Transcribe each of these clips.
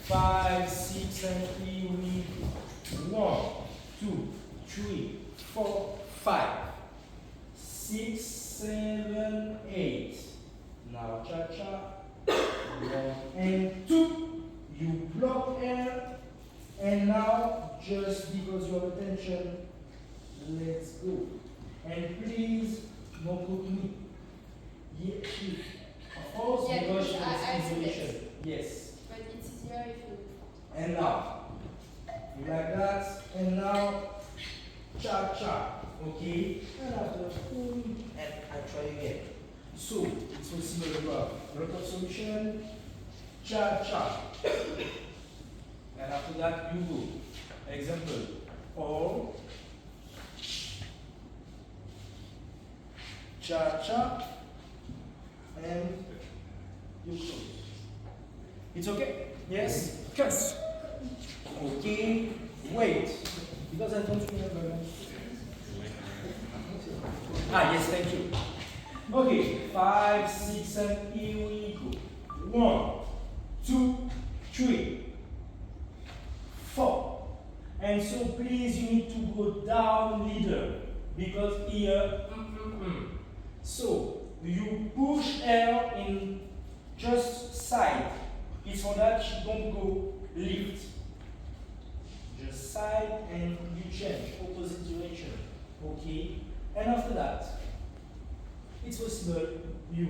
5, 6, and here we 1, 2, 3, 4, 5, 6, 7, 8. Now cha-cha. 1 and 2. You block air. And now, just because you have attention, let's go. And please, don't put me. Yeah, of course, yeah, because I it's isolation. Yes. But it's easier if you. And now, you like that. And now, cha cha. Okay. And after, and I try again. So, it's possible to have a lot of solution. Cha cha. And after that, you go. Example, all, cha-cha, and you close. It's okay? Yes? Yes. Okay, wait. Because I don't remember. Ah, yes, thank you. Okay, 5, 6, and here we go. 1, 2, 3. 4. And so please you need to go down leader because here so you push air in just side. It's for that you don't go lift. Just side and you change opposite direction. Okay? And after that it's possible you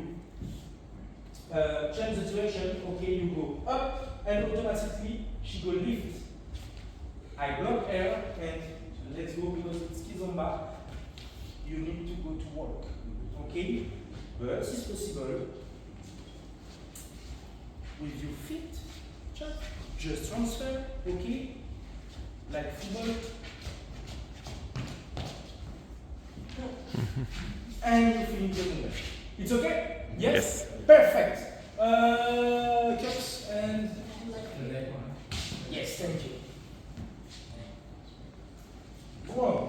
change the direction. Okay, you go up and automatically she go lift. I block air and let's go because it's kizomba. You need to go to work. Okay? But it's possible with your feet. Just transfer. Okay? Like football. And you finish the movement. It's okay? Yes? Perfect. Cups and yes, thank you. 1,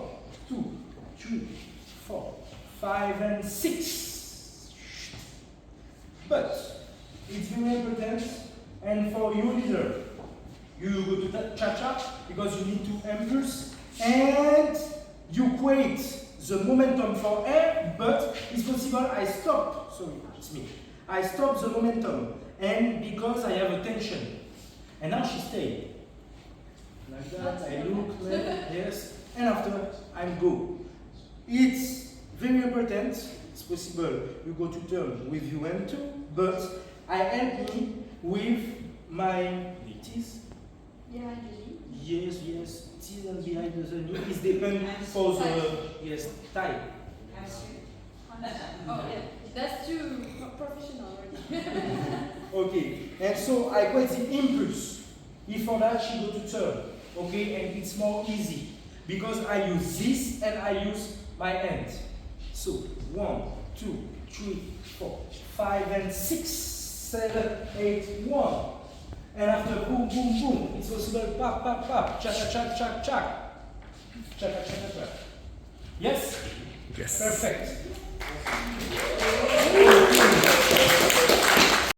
2, 3, 4, 5, and 6. But it's very important, and for you leader, you go to cha-cha because you need to impulse, and you create the momentum for air, but it's possible I stop. Sorry, it's me. I stop the momentum, and because I have a tension, and now she stayed. Like that, I look left, yes. And after, I go. It's very important. It's possible you go to turn with you and two, but I help me with my teeth. Behind the knee? Yes, yes. Teeth and behind the knee. It's depend for the yes tie. Oh yeah, that's too professional already. Okay, and so I create the impulse. If for that she go to turn, okay, and it's more easy. Because I use this and I use my hand. So 1, 2, 3, 4, 5, and 6, 7, 8, 1. And after boom, boom, boom, it's possible pop, pop, pop, chak, chak, chak, chak. Chak, chak, chak, chak. Yes? Yes. Perfect.